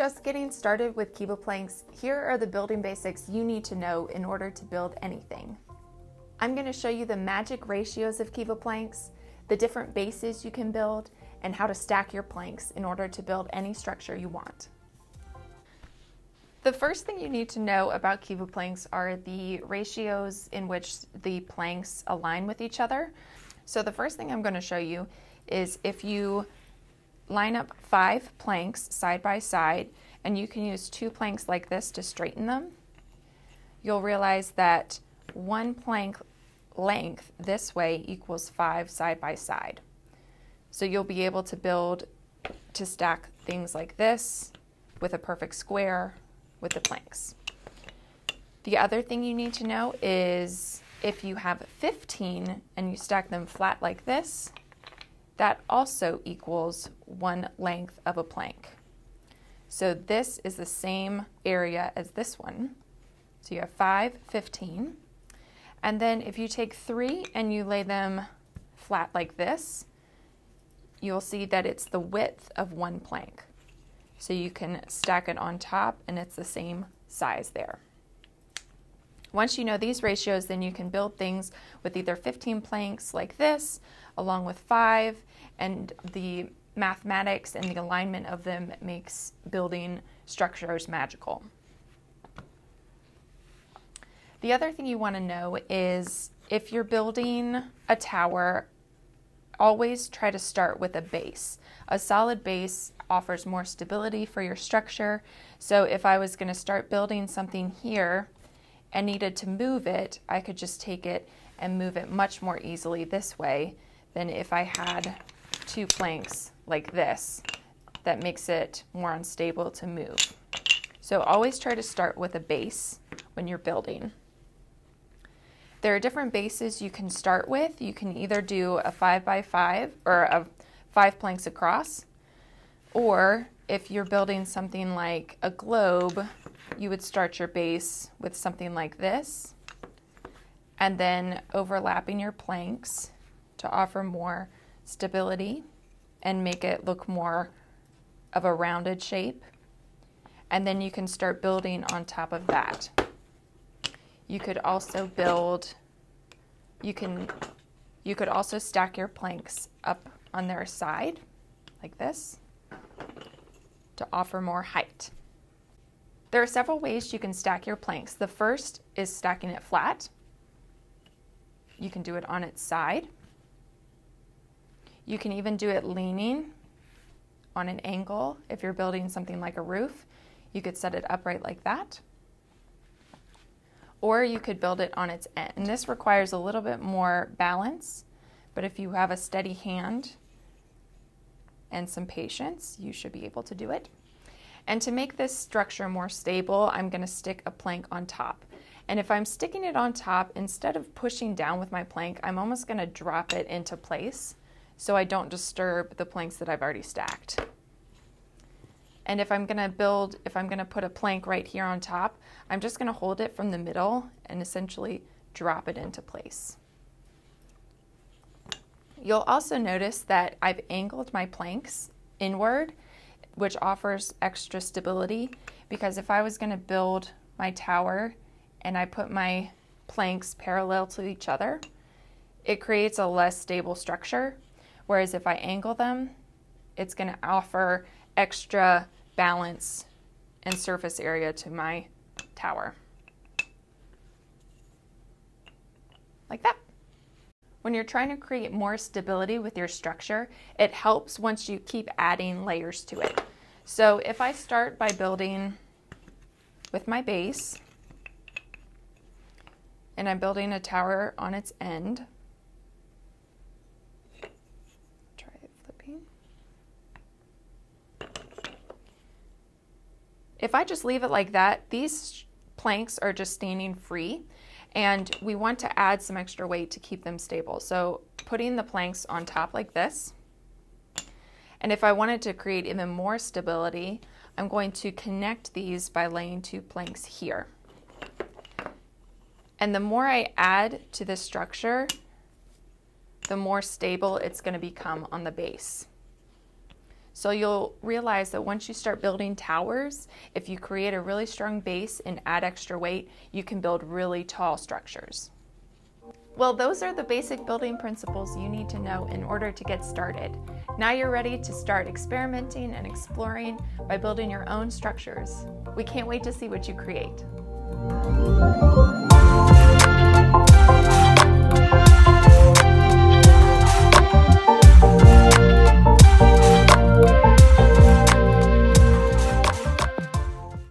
just getting started with KEVA Planks, here are the building basics you need to know in order to build anything. I'm going to show you the magic ratios of KEVA Planks, the different bases you can build, and how to stack your planks in order to build any structure you want. The first thing you need to know about KEVA Planks are the ratios in which the planks align with each other. So the first thing I'm going to show you is if you line up 5 planks side by side, and you can use 2 planks like this to straighten them, you'll realize that 1 plank length this way equals 5 side by side. So you'll be able to stack things like this with a perfect square with the planks. The other thing you need to know is if you have 15 and you stack them flat like this, that also equals 1 length of a plank. So this is the same area as this one. So you have 5, 15. And then if you take 3 and you lay them flat like this, you'll see that it's the width of 1 plank. So you can stack it on top and it's the same size there. Once you know these ratios, then you can build things with either 15 planks like this, along with 5, and the mathematics and the alignment of them makes building structures magical. The other thing you want to know is if you're building a tower, always try to start with a base. A solid base offers more stability for your structure. So if I was going to start building something here and needed to move it, I could just take it and move it much more easily this way than if I had 2 planks like this. That makes it more unstable to move. So always try to start with a base when you're building. There are different bases you can start with. You can either do a 5 by 5 or a 5 planks across, or if you're building something like a globe, you would start your base with something like this, and then overlapping your planks to offer more stability and make it look more of a rounded shape. And then you can start building on top of that. You could also you could also stack your planks up on their side like this to offer more height. There are several ways you can stack your planks. The first is stacking it flat. You can do it on its side. You can even do it leaning on an angle. If you're building something like a roof, you could set it upright like that. Or you could build it on its end. And this requires a little bit more balance, but if you have a steady hand and some patience, you should be able to do it. And to make this structure more stable, I'm going to stick a plank on top. And if I'm sticking it on top, instead of pushing down with my plank, I'm almost going to drop it into place so I don't disturb the planks that I've already stacked. And if I'm going to put a plank right here on top, I'm just going to hold it from the middle and essentially drop it into place. You'll also notice that I've angled my planks inward, which offers extra stability, because if I was going to build my tower and I put my planks parallel to each other, it creates a less stable structure, whereas if I angle them, it's going to offer extra balance and surface area to my tower. Like that. When you're trying to create more stability with your structure, it helps once you keep adding layers to it. So if I start by building with my base, and I'm building a tower on its end, try flipping. If I just leave it like that, these planks are just standing free, and we want to add some extra weight to keep them stable. So putting the planks on top like this, and if I wanted to create even more stability, I'm going to connect these by laying 2 planks here. And the more I add to this structure, the more stable it's going to become on the base. So you'll realize that once you start building towers, if you create a really strong base and add extra weight, you can build really tall structures. Well, those are the basic building principles you need to know in order to get started. Now you're ready to start experimenting and exploring by building your own structures. We can't wait to see what you create.